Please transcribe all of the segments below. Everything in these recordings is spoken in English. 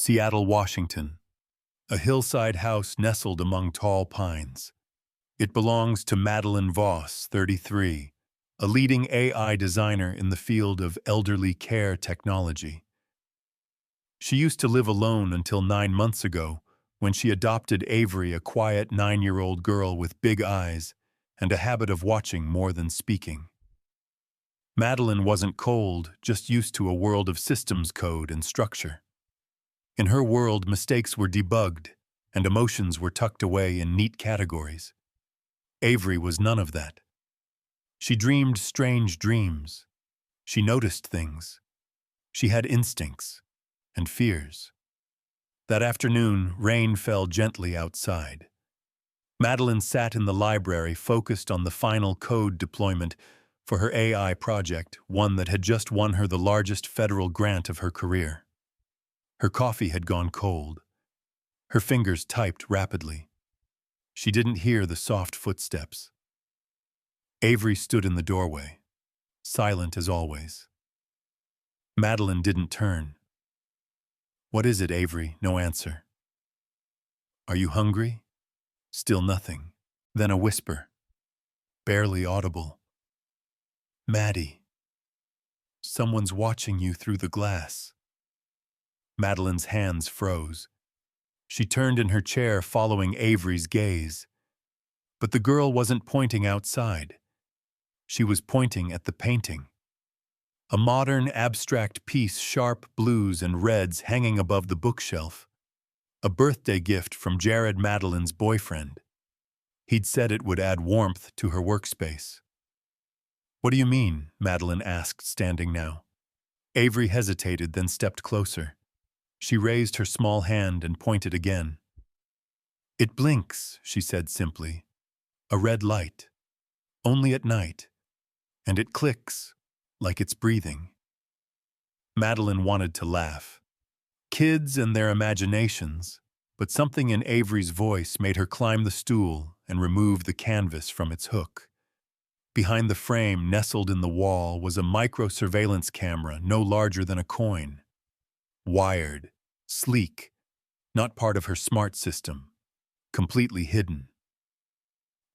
Seattle, Washington, a hillside house nestled among tall pines. It belongs to Madeline Voss, 33, a leading AI designer in the field of elderly care technology. She used to live alone until 9 months ago, when she adopted Avery, a quiet 9-year-old girl with big eyes and a habit of watching more than speaking. Madeline wasn't cold, just used to a world of systems code and structure. In her world, mistakes were debugged, and emotions were tucked away in neat categories. Avery was none of that. She dreamed strange dreams. She noticed things. She had instincts and fears. That afternoon, rain fell gently outside. Madeline sat in the library, focused on the final code deployment for her AI project, one that had just won her the largest federal grant of her career. Her coffee had gone cold. Her fingers typed rapidly. She didn't hear the soft footsteps. Avery stood in the doorway, silent as always. Madeline didn't turn. "What is it, Avery?" No answer. "Are you hungry?" Still nothing. Then a whisper, barely audible. "Maddie, someone's watching you through the glass." Madeline's hands froze. She turned in her chair, following Avery's gaze. But the girl wasn't pointing outside. She was pointing at the painting. A modern, abstract piece, sharp blues and reds hanging above the bookshelf. A birthday gift from Jared, Madeline's boyfriend. He'd said it would add warmth to her workspace. "What do you mean?" Madeline asked, standing now. Avery hesitated, then stepped closer. She raised her small hand and pointed again. "It blinks," she said simply. "A red light. Only at night. And it clicks, like it's breathing." Madeline wanted to laugh. Kids and their imaginations, but something in Avery's voice made her climb the stool and remove the canvas from its hook. Behind the frame, nestled in the wall, was a micro-surveillance camera no larger than a coin. Wired, sleek, not part of her smart system, completely hidden.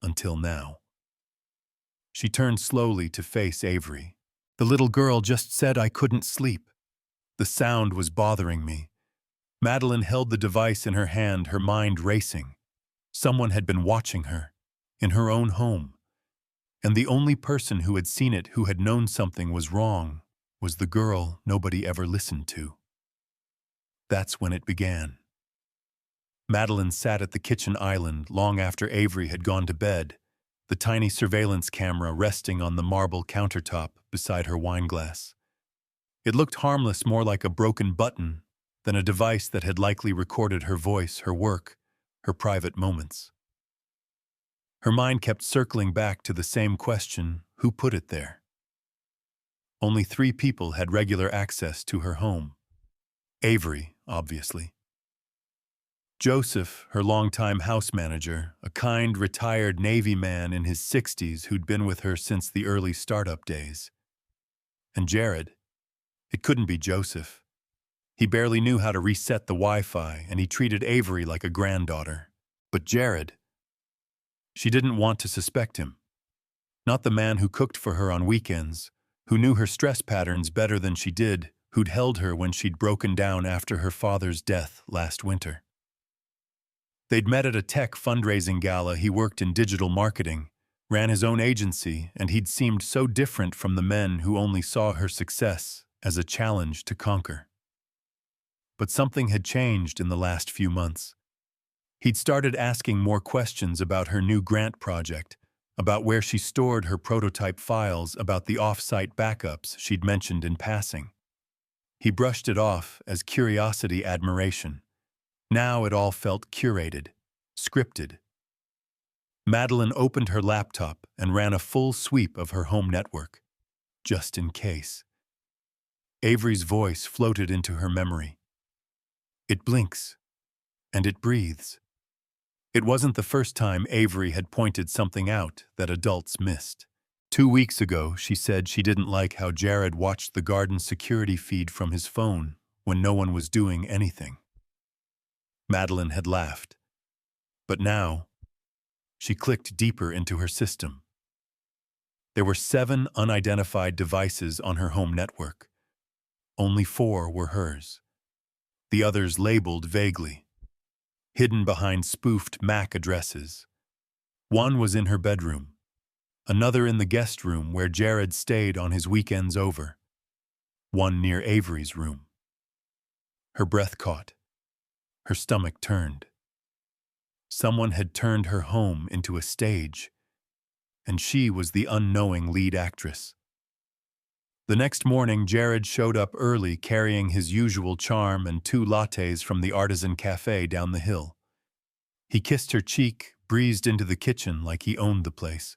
Until now. She turned slowly to face Avery. "The little girl just said I couldn't sleep. The sound was bothering me." Madeline held the device in her hand, her mind racing. Someone had been watching her, in her own home. And the only person who had seen it, who had known something was wrong, was the girl nobody ever listened to. That's when it began. Madeline sat at the kitchen island long after Avery had gone to bed, the tiny surveillance camera resting on the marble countertop beside her wineglass. It looked harmless, more like a broken button than a device that had likely recorded her voice, her work, her private moments. Her mind kept circling back to the same question: who put it there? Only 3 people had regular access to her home. Avery, obviously. Joseph, her longtime house manager, a kind, retired Navy man in his 60s who'd been with her since the early startup days. And Jared. It couldn't be Joseph. He barely knew how to reset the Wi-Fi, and he treated Avery like a granddaughter. But Jared. She didn't want to suspect him. Not the man who cooked for her on weekends, who knew her stress patterns better than she did, who'd held her when she'd broken down after her father's death last winter. They'd met at a tech fundraising gala. He worked in digital marketing, ran his own agency, and he'd seemed so different from the men who only saw her success as a challenge to conquer. But something had changed in the last few months. He'd started asking more questions about her new grant project, about where she stored her prototype files, about the off-site backups she'd mentioned in passing. He brushed it off as curiosity, admiration. Now it all felt curated, scripted. Madeline opened her laptop and ran a full sweep of her home network, just in case. Avery's voice floated into her memory. "It blinks, and it breathes." It wasn't the first time Avery had pointed something out that adults missed. 2 weeks ago, she said she didn't like how Jared watched the garden security feed from his phone when no one was doing anything. Madeline had laughed. But now, she clicked deeper into her system. There were 7 unidentified devices on her home network. Only 4 were hers. The others labeled vaguely, hidden behind spoofed MAC addresses. One was in her bedroom, another in the guest room where Jared stayed on his weekends over, one near Avery's room. Her breath caught. Her stomach turned. Someone had turned her home into a stage, and she was the unknowing lead actress. The next morning, Jared showed up early carrying his usual charm and 2 lattes from the artisan cafe down the hill. He kissed her cheek, breezed into the kitchen like he owned the place.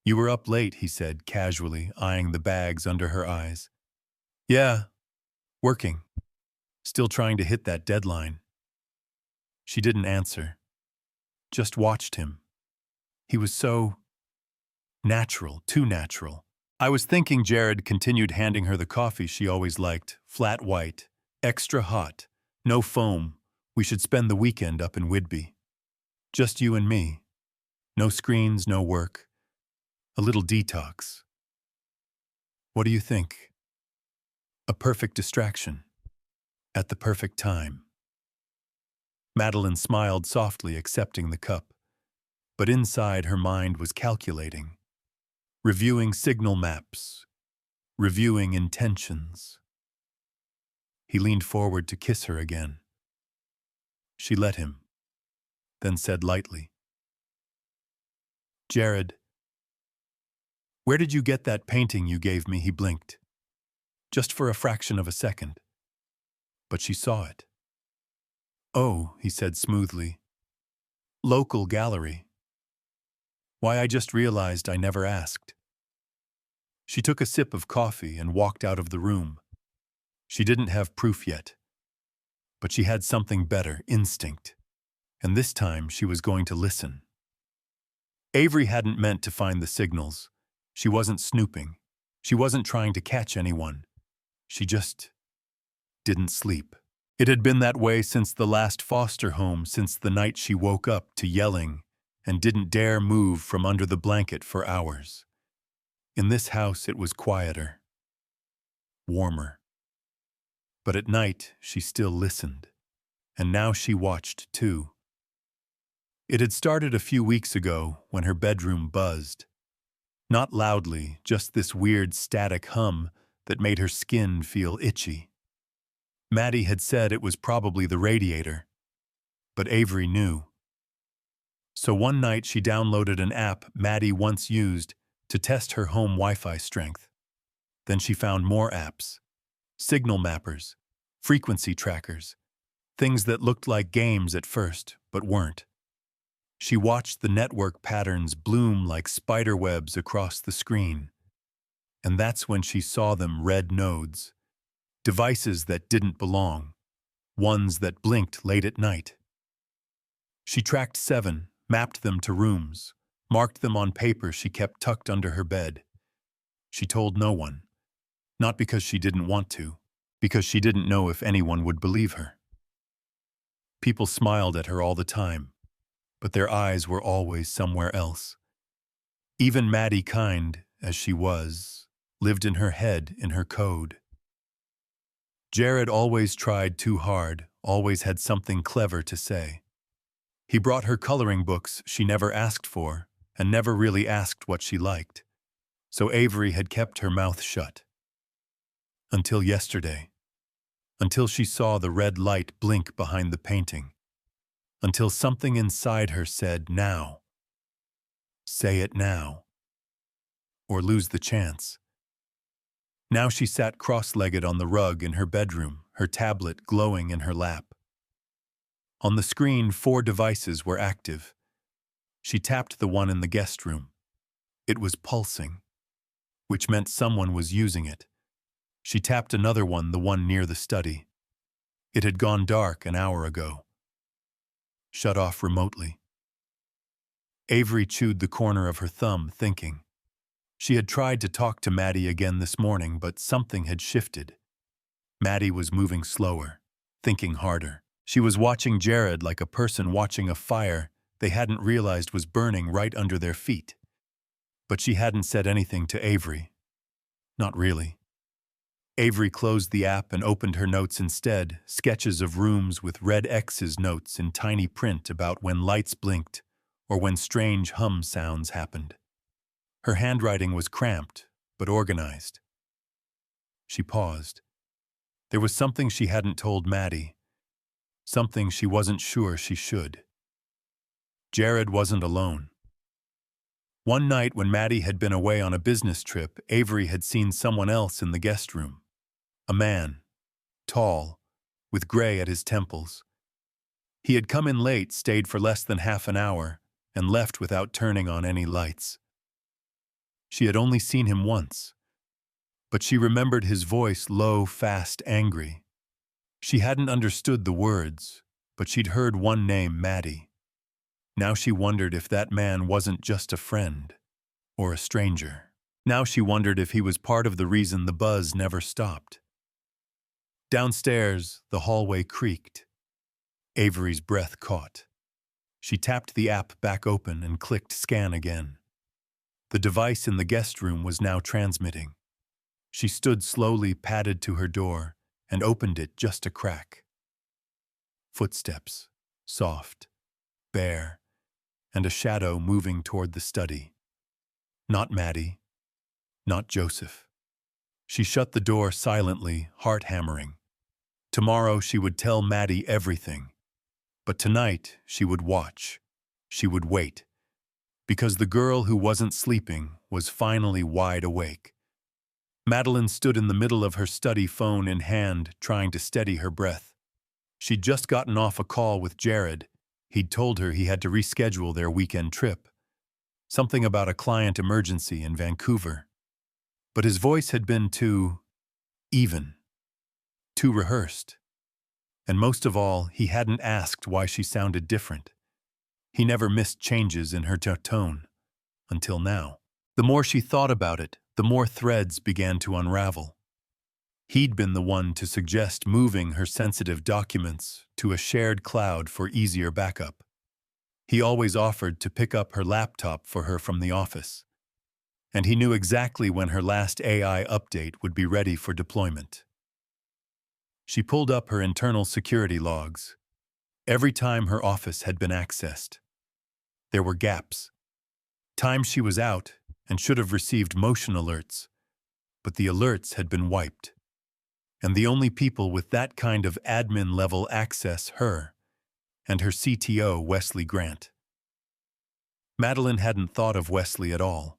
"You were up late," he said casually, eyeing the bags under her eyes. "Yeah, working. Still trying to hit that deadline." She didn't answer, just watched him. He was so natural, too natural. "I was thinking," Jared continued, handing her the coffee she always liked, flat white, extra hot, no foam. "We should spend the weekend up in Whidbey. Just you and me. No screens, no work. A little detox. What do you think? A perfect distraction. At the perfect time." Madeline smiled softly, accepting the cup. But inside her mind was calculating, reviewing signal maps, reviewing intentions. He leaned forward to kiss her again. She let him, then said lightly, "Jared, where did you get that painting you gave me?" He blinked, just for a fraction of a second. But she saw it. "Oh," he said smoothly, "local gallery. Why, I just realized I never asked." She took a sip of coffee and walked out of the room. She didn't have proof yet, but she had something better, instinct. And this time she was going to listen. Avery hadn't meant to find the signals. She wasn't snooping. She wasn't trying to catch anyone. She just didn't sleep. It had been that way since the last foster home, since the night she woke up to yelling and didn't dare move from under the blanket for hours. In this house it was quieter, warmer. But at night she still listened, and now she watched too. It had started a few weeks ago when her bedroom buzzed. Not loudly, just this weird static hum that made her skin feel itchy. Maddie had said it was probably the radiator, but Avery knew. So one night she downloaded an app Maddie once used to test her home Wi-Fi strength. Then she found more apps, signal mappers, frequency trackers, things that looked like games at first, but weren't. She watched the network patterns bloom like spider webs across the screen. And that's when she saw them: red nodes, devices that didn't belong, ones that blinked late at night. She tracked 7, mapped them to rooms, marked them on paper she kept tucked under her bed. She told no one, not because she didn't want to, because she didn't know if anyone would believe her. People smiled at her all the time, but their eyes were always somewhere else. Even Maddie, kind as she was, lived in her head, in her code. Jared always tried too hard, always had something clever to say. He brought her coloring books she never asked for, and never really asked what she liked. So Avery had kept her mouth shut. Until yesterday. Until she saw the red light blink behind the painting. Until something inside her said, "Now. Say it now. Or lose the chance." Now she sat cross-legged on the rug in her bedroom, her tablet glowing in her lap. On the screen, 4 devices were active. She tapped the one in the guest room. It was pulsing, which meant someone was using it. She tapped another one, the one near the study. It had gone dark an hour ago. Shut off remotely. Avery chewed the corner of her thumb, thinking. She had tried to talk to Maddie again this morning, but something had shifted. Maddie was moving slower, thinking harder. She was watching Jared like a person watching a fire they hadn't realized was burning right under their feet. But she hadn't said anything to Avery. Not really. Avery closed the app and opened her notes instead, sketches of rooms with red X's notes in tiny print about when lights blinked or when strange hum sounds happened. Her handwriting was cramped, but organized. She paused. There was something she hadn't told Maddie, something she wasn't sure she should. Jared wasn't alone. One night when Maddie had been away on a business trip, Avery had seen someone else in the guest room. A man, tall, with gray at his temples. He had come in late, stayed for less than half an hour, and left without turning on any lights. She had only seen him once, but she remembered his voice, low, fast, angry. She hadn't understood the words, but she'd heard one name, Maddie. Now she wondered if that man wasn't just a friend, or a stranger. Now she wondered if he was part of the reason the buzz never stopped. Downstairs, the hallway creaked. Avery's breath caught. She tapped the app back open and clicked scan again. The device in the guest room was now transmitting. She stood slowly, padded to her door, and opened it just a crack. Footsteps, soft, bare, and a shadow moving toward the study. Not Maddie, not Joseph. She shut the door silently, heart hammering. Tomorrow she would tell Maddie everything. But tonight she would watch. She would wait. Because the girl who wasn't sleeping was finally wide awake. Madeline stood in the middle of her study, phone in hand, trying to steady her breath. She'd just gotten off a call with Jared. He'd told her he had to reschedule their weekend trip. Something about a client emergency in Vancouver. But his voice had been too even, too rehearsed. And most of all, he hadn't asked why she sounded different. He never missed changes in her tone, until now. The more she thought about it, the more threads began to unravel. He'd been the one to suggest moving her sensitive documents to a shared cloud for easier backup. He always offered to pick up her laptop for her from the office. And he knew exactly when her last AI update would be ready for deployment. She pulled up her internal security logs. Every time her office had been accessed, there were gaps. Times she was out and should have received motion alerts, but the alerts had been wiped. And the only people with that kind of admin-level access, her and her CTO, Wesley Grant. Madeline hadn't thought of Wesley at all.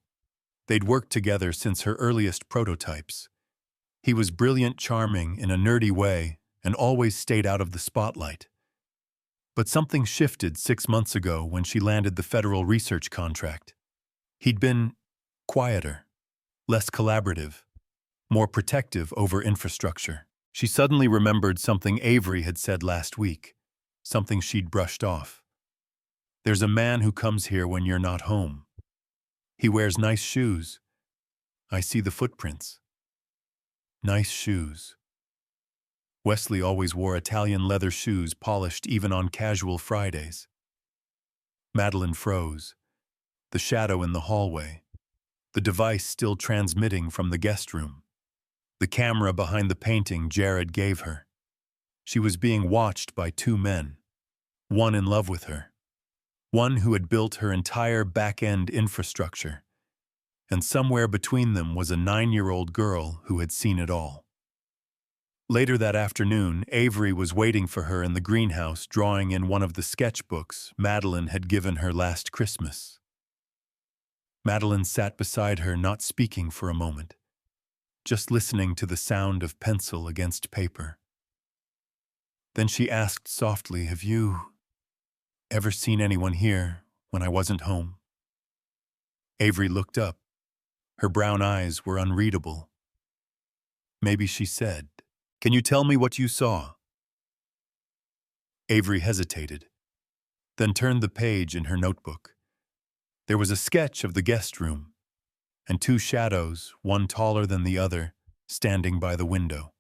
They'd worked together since her earliest prototypes. He was brilliant, charming in a nerdy way, and always stayed out of the spotlight. But something shifted 6 months ago when she landed the federal research contract. He'd been quieter, less collaborative, more protective over infrastructure. She suddenly remembered something Avery had said last week, something she'd brushed off. There's a man who comes here when you're not home. He wears nice shoes. I see the footprints. Nice shoes. Wesley always wore Italian leather shoes polished even on casual Fridays. Madeline froze. The shadow in the hallway. The device still transmitting from the guest room. The camera behind the painting Jared gave her. She was being watched by two men. One in love with her. One who had built her entire back-end infrastructure. And somewhere between them was a 9-year-old girl who had seen it all. Later that afternoon, Avery was waiting for her in the greenhouse, drawing in one of the sketchbooks Madeline had given her last Christmas. Madeline sat beside her, not speaking for a moment, just listening to the sound of pencil against paper. Then she asked softly, "Have you ever seen anyone here when I wasn't home?" Avery looked up. Her brown eyes were unreadable. Maybe she said, "Can you tell me what you saw?" Avery hesitated, then turned the page in her notebook. There was a sketch of the guest room, and two shadows, one taller than the other, standing by the window.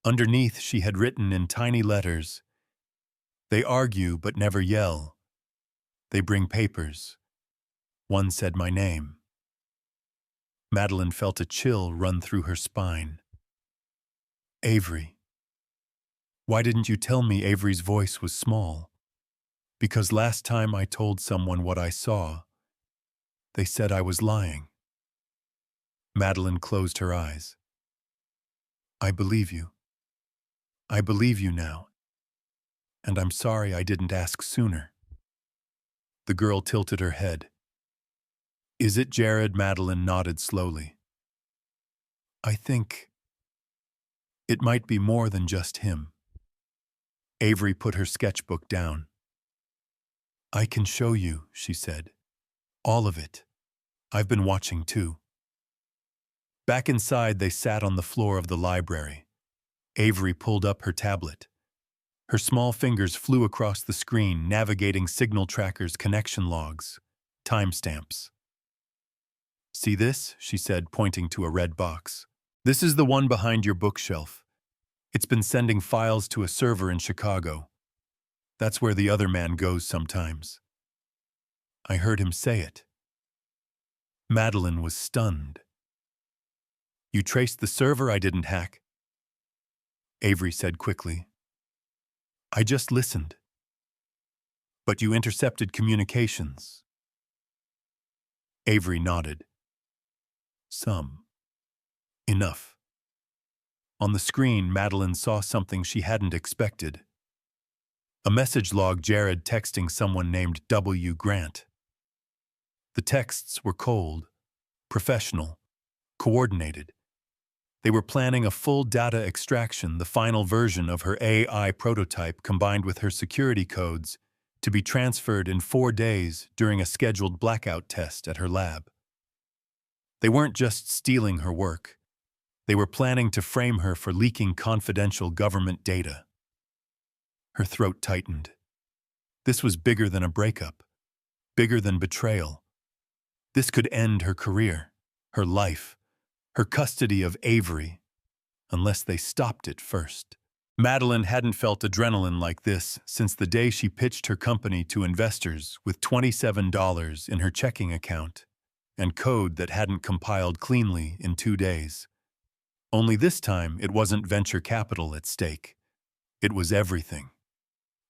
Underneath, she had written in tiny letters, "They argue but never yell. They bring papers." One said my name. Madeline felt a chill run through her spine. Avery. Why didn't you tell me? Avery's voice was small. Because last time I told someone what I saw, they said I was lying. Madeline closed her eyes. I believe you. I believe you now. And I'm sorry I didn't ask sooner. The girl tilted her head. Is it Jared? Madeline nodded slowly. I think it might be more than just him. Avery put her sketchbook down. I can show you, she said. All of it. I've been watching too. Back inside, they sat on the floor of the library. Avery pulled up her tablet. Her small fingers flew across the screen, navigating signal trackers, connection logs, timestamps. See this? She said, pointing to a red box. This is the one behind your bookshelf. It's been sending files to a server in Chicago. That's where the other man goes sometimes. I heard him say it. Madeline was stunned. You traced the server I didn't hack? Avery said quickly. I just listened. But you intercepted communications. Avery nodded. Some. Enough. On the screen, Madeline saw something she hadn't expected. A message log, Jared texting someone named W. Grant. The texts were cold, professional, coordinated. They were planning a full data extraction, the final version of her AI prototype combined with her security codes, to be transferred in 4 days during a scheduled blackout test at her lab. They weren't just stealing her work. They were planning to frame her for leaking confidential government data. Her throat tightened. This was bigger than a breakup, bigger than betrayal. This could end her career, her life, her custody of Avery, unless they stopped it first. Madeline hadn't felt adrenaline like this since the day she pitched her company to investors with $27 in her checking account and code that hadn't compiled cleanly in 2 days. Only this time, it wasn't venture capital at stake. It was everything.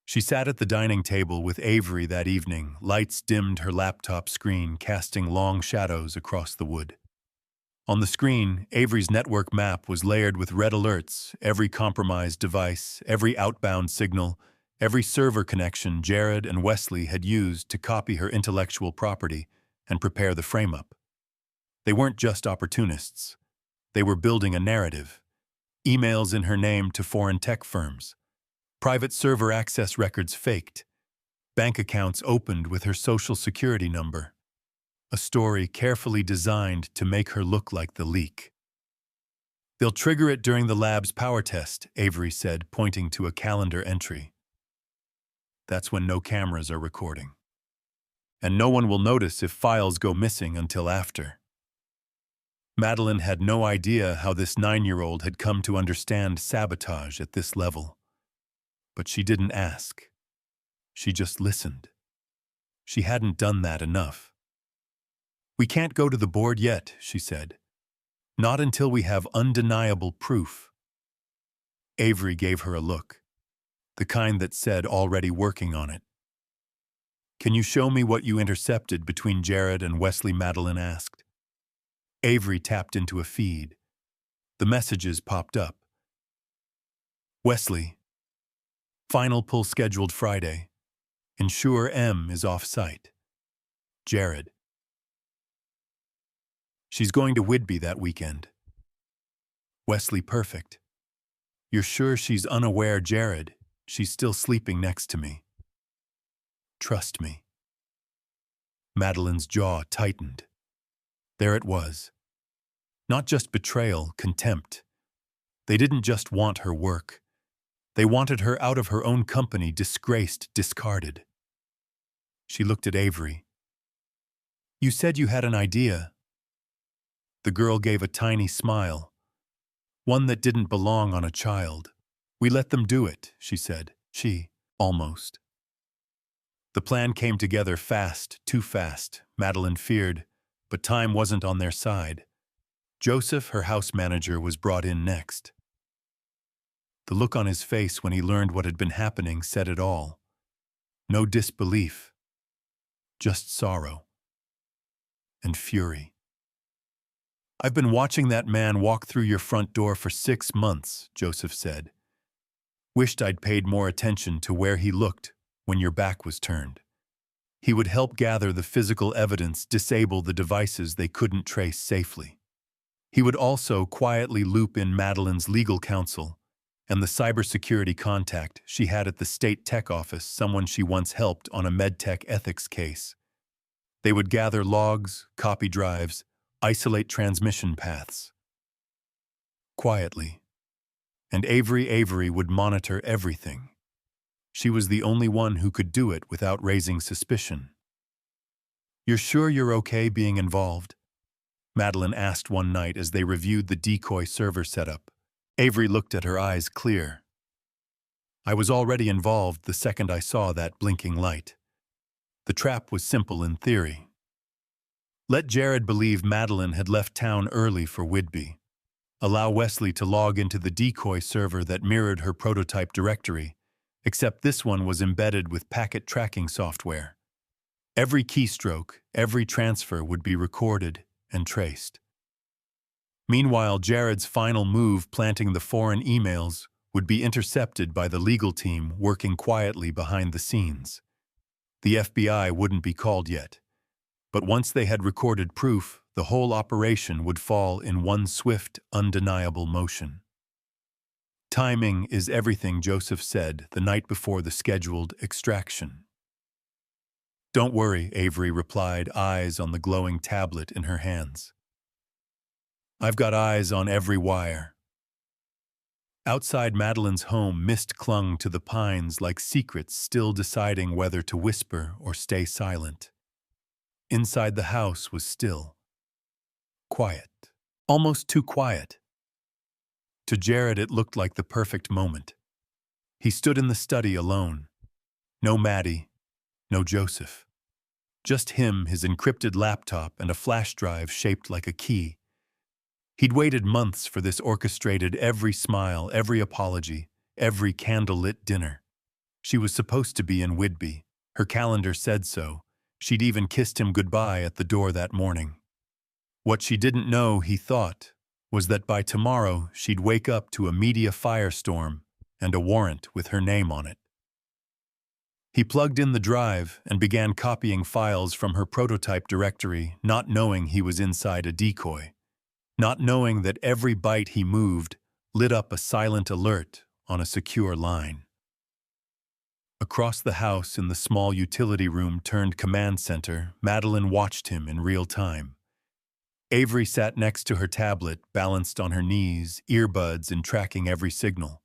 She sat at the dining table with Avery that evening. Lights dimmed her laptop screen, casting long shadows across the wood. On the screen, Avery's network map was layered with red alerts, every compromised device, every outbound signal, every server connection Jared and Wesley had used to copy her intellectual property and prepare the frame-up. They weren't just opportunists. They were building a narrative. Emails in her name to foreign tech firms. Private server access records faked. Bank accounts opened with her social security number. A story carefully designed to make her look like the leak. They'll trigger it during the lab's power test, Avery said, pointing to a calendar entry. That's when no cameras are recording. And no one will notice if files go missing until after. Madeline had no idea how this 9-year-old had come to understand sabotage at this level. But she didn't ask. She just listened. She hadn't done that enough. We can't go to the board yet, she said. Not until we have undeniable proof. Avery gave her a look, the kind that said already working on it. Can you show me what you intercepted between Jared and Wesley? Madeline asked. Avery tapped into a feed. The messages popped up. Wesley. Final pull scheduled Friday. Ensure M is off-site. Jared. She's going to Whidbey that weekend. Wesley, perfect. You're sure she's unaware, Jared? She's still sleeping next to me. Trust me. Madeline's jaw tightened. There it was. Not just betrayal, contempt. They didn't just want her work. They wanted her out of her own company, disgraced, discarded. She looked at Avery. You said you had an idea. The girl gave a tiny smile. One that didn't belong on a child. We let them do it, she said. Almost. The plan came together fast, too fast, Madeline feared, but time wasn't on their side. Joseph, her house manager, was brought in next. The look on his face when he learned what had been happening said it all. No disbelief, just sorrow and fury. I've been watching that man walk through your front door for 6 months, Joseph said. Wished I'd paid more attention to where he looked when your back was turned. He would help gather the physical evidence, disable the devices they couldn't trace safely. He would also quietly loop in Madeline's legal counsel and the cybersecurity contact she had at the state tech office, someone she once helped on a medtech ethics case. They would gather logs, copy drives, isolate transmission paths. Quietly. And Avery would monitor everything. She was the only one who could do it without raising suspicion. You're sure you're okay being involved? Madeline asked one night as they reviewed the decoy server setup. Avery looked at her eyes clear. I was already involved the second I saw that blinking light. The trap was simple in theory. Let Jared believe Madeline had left town early for Whidbey. Allow Wesley to log into the decoy server that mirrored her prototype directory, except this one was embedded with packet tracking software. Every keystroke, every transfer would be recorded and traced. Meanwhile, Jared's final move, planting the foreign emails, would be intercepted by the legal team working quietly behind the scenes. The FBI wouldn't be called yet, but once they had recorded proof, the whole operation would fall in one swift, undeniable motion. Timing is everything, Joseph said the night before the scheduled extraction. Don't worry, Avery replied, eyes on the glowing tablet in her hands. I've got eyes on every wire. Outside Madeline's home, mist clung to the pines like secrets still deciding whether to whisper or stay silent. Inside the house was still. Quiet. Almost too quiet. To Jared it looked like the perfect moment. He stood in the study alone. No Maddie, no Joseph. Just him, his encrypted laptop, and a flash drive shaped like a key. He'd waited months for this, orchestrated every smile, every apology, every candlelit dinner. She was supposed to be in Whidbey. Her calendar said so. She'd even kissed him goodbye at the door that morning. What she didn't know, he thought, was that by tomorrow she'd wake up to a media firestorm and a warrant with her name on it. He plugged in the drive and began copying files from her prototype directory, not knowing he was inside a decoy, not knowing that every byte he moved lit up a silent alert on a secure line. Across the house in the small utility room turned command center, Madeline watched him in real time. Avery sat next to her tablet, balanced on her knees, earbuds and tracking every signal.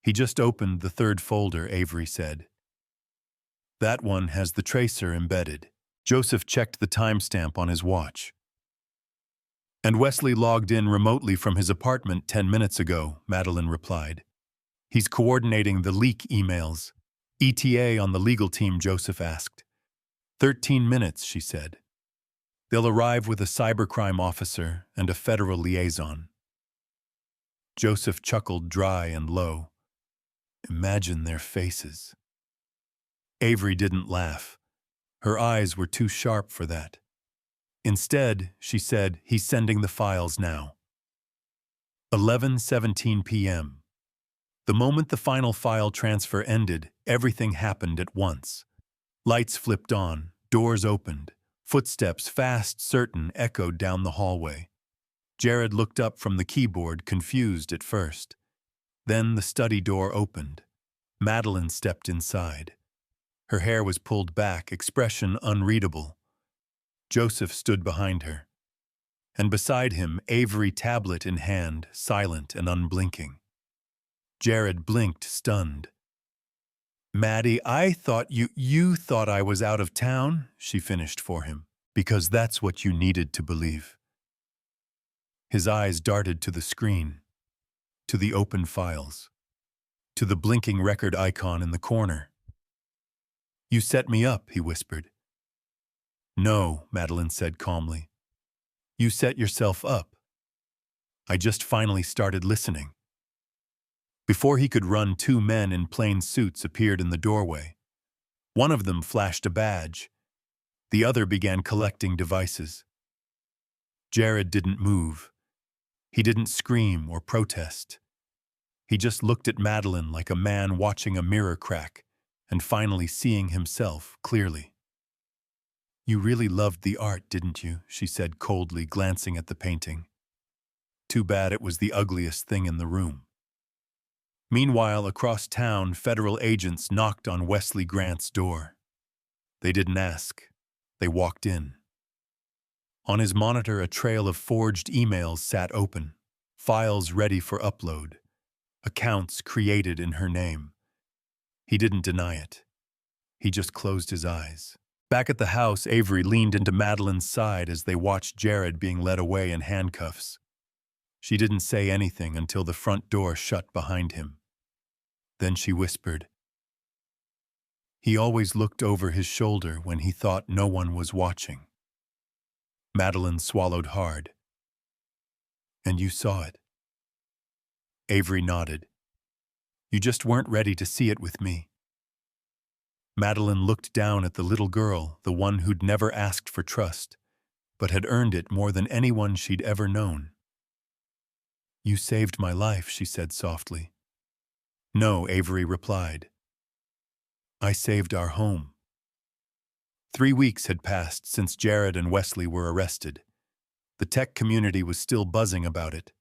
He just opened the third folder, Avery said. That one has the tracer embedded. Joseph checked the timestamp on his watch. And Wesley logged in remotely from his apartment 10 minutes ago, Madeline replied. He's coordinating the leak emails. ETA on the legal team, Joseph asked. 13 minutes, she said. They'll arrive with a cybercrime officer and a federal liaison. Joseph chuckled dry and low. Imagine their faces. Avery didn't laugh. Her eyes were too sharp for that. Instead, she said, he's sending the files now. 11:17 p.m. The moment the final file transfer ended, everything happened at once. Lights flipped on, doors opened, footsteps fast, certain, echoed down the hallway. Jared looked up from the keyboard, confused at first. Then the study door opened. Madeline stepped inside. Her hair was pulled back, expression unreadable. Joseph stood behind her. And beside him, Avery, tablet in hand, silent and unblinking. Jared blinked, stunned. Maddie, I thought you thought I was out of town, she finished for him, because that's what you needed to believe. His eyes darted to the screen. to the open files, to the blinking record icon in the corner. "You set me up," he whispered. "No," Madeline said calmly. "You set yourself up. I just finally started listening." Before he could run, two men in plain suits appeared in the doorway. One of them flashed a badge. The other began collecting devices. Jared didn't move. He didn't scream or protest. He just looked at Madeline like a man watching a mirror crack and finally seeing himself clearly. "You really loved the art, didn't you?" she said coldly, glancing at the painting. Too bad it was the ugliest thing in the room. Meanwhile, across town, federal agents knocked on Wesley Grant's door. They didn't ask. They walked in. On his monitor, a trail of forged emails sat open, files ready for upload, accounts created in her name. He didn't deny it. He just closed his eyes. Back at the house, Avery leaned into Madeline's side as they watched Jared being led away in handcuffs. She didn't say anything until the front door shut behind him. Then she whispered, "He always looked over his shoulder when he thought no one was watching." Madeline swallowed hard. "And you saw it?" Avery nodded. "You just weren't ready to see it with me." Madeline looked down at the little girl, the one who'd never asked for trust, but had earned it more than anyone she'd ever known. "You saved my life," she said softly. "No," Avery replied. "I saved our home." 3 weeks had passed since Jared and Wesley were arrested. The tech community was still buzzing about it.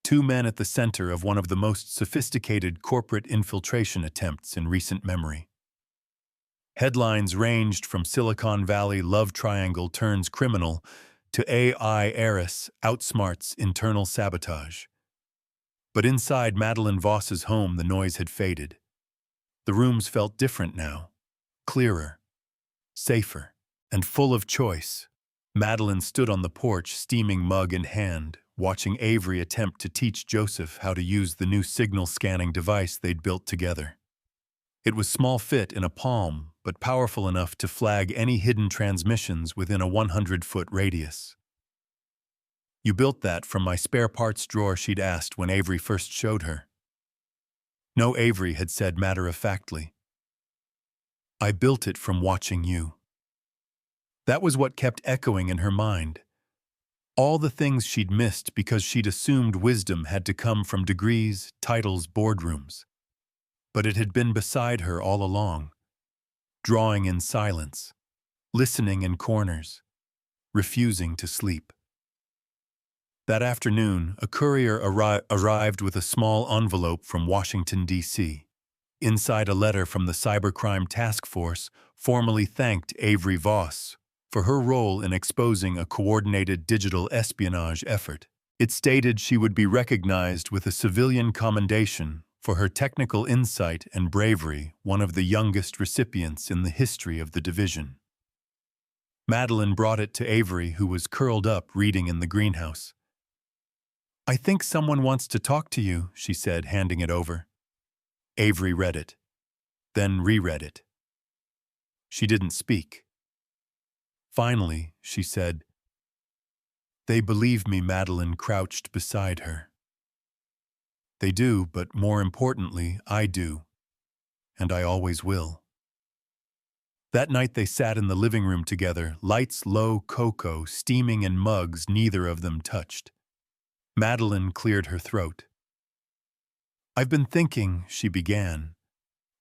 Two men at the center of one of the most sophisticated corporate infiltration attempts in recent memory. Headlines ranged from Silicon Valley love triangle turns criminal to AI heiress outsmarts internal sabotage. But inside Madeline Voss's home, the noise had faded. The rooms felt different now, clearer, safer, and full of choice. Madeline stood on the porch, steaming mug in hand, watching Avery attempt to teach Joseph how to use the new signal scanning device they'd built together. It was small fit in a palm, but powerful enough to flag any hidden transmissions within a 100-foot radius. "You built that from my spare parts drawer?" she'd asked when Avery first showed her. "No," Avery had said matter-of-factly. "I built it from watching you." That was what kept echoing in her mind. All the things she'd missed because she'd assumed wisdom had to come from degrees, titles, boardrooms. But it had been beside her all along, drawing in silence, listening in corners, refusing to sleep. That afternoon, a courier arrived with a small envelope from Washington, D.C. Inside, a letter from the Cybercrime Task Force formally thanked Avery Voss for her role in exposing a coordinated digital espionage effort. It stated she would be recognized with a civilian commendation for her technical insight and bravery, one of the youngest recipients in the history of the division. Madeline brought it to Avery, who was curled up reading in the greenhouse. "I think someone wants to talk to you," she said, handing it over. Avery read it, then reread it. She didn't speak. Finally, she said, "They believe me." Madeline crouched beside her. "They do, but more importantly, I do. And I always will." That night they sat in the living room together, lights low, cocoa steaming in mugs neither of them touched. Madeline cleared her throat. "I've been thinking," she began,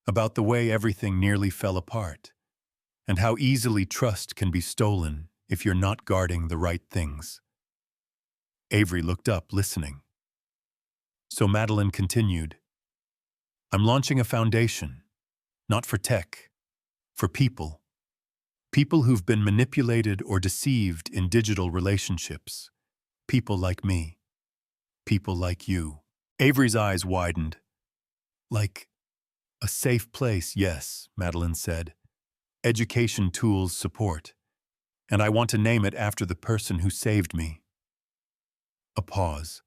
"about the way everything nearly fell apart, and how easily trust can be stolen if you're not guarding the right things." Avery looked up, listening. So Madeline continued, "I'm launching a foundation, not for tech, for people. People who've been manipulated or deceived in digital relationships. People like me. People like you." Avery's eyes widened. "Like a safe place, yes," Madeline said. "Education, tools, support. And I want to name it after the person who saved me." A pause.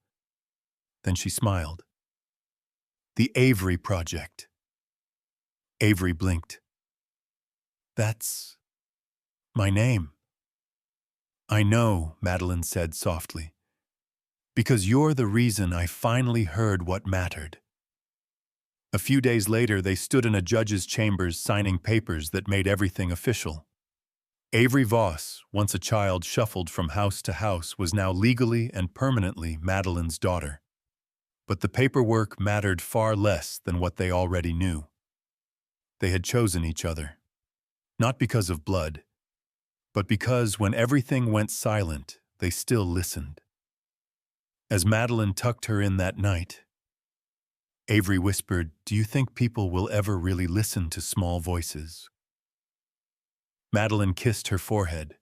Then she smiled. The Avery Project. Avery blinked. That's my name. I know, Madeline said softly, because you're the reason I finally heard what mattered. A few days later, they stood in a judge's chambers signing papers that made everything official. Avery Voss, once a child shuffled from house to house, was now legally and permanently Madeline's daughter. But the paperwork mattered far less than what they already knew. They had chosen each other, not because of blood, but because when everything went silent, they still listened. As Madeline tucked her in that night, Avery whispered, "Do you think people will ever really listen to small voices?" Madeline kissed her forehead.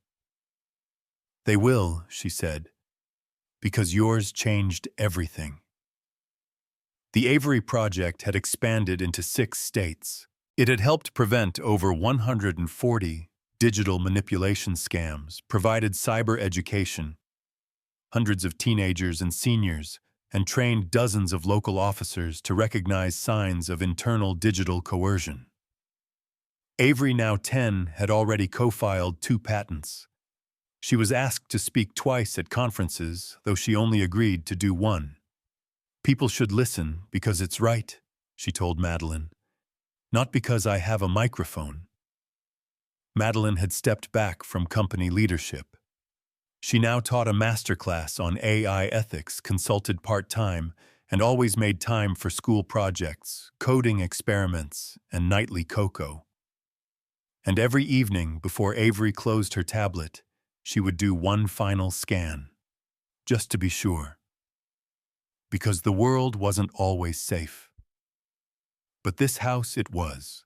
"They will," she said, "because yours changed everything." The Avery Project had expanded into 6 states. It had helped prevent over 140 digital manipulation scams, provided cyber education, hundreds of teenagers and seniors, and trained dozens of local officers to recognize signs of internal digital coercion. Avery, now 10, had already co-filed 2 patents. She was asked to speak twice at conferences, though she only agreed to do 1. "People should listen because it's right," she told Madeline, "not because I have a microphone." Madeline had stepped back from company leadership. She now taught a masterclass on AI ethics, consulted part-time, and always made time for school projects, coding experiments, and nightly cocoa. And every evening, before Avery closed her tablet, she would do 1 final scan, just to be sure. Because the world wasn't always safe. But this house, it was.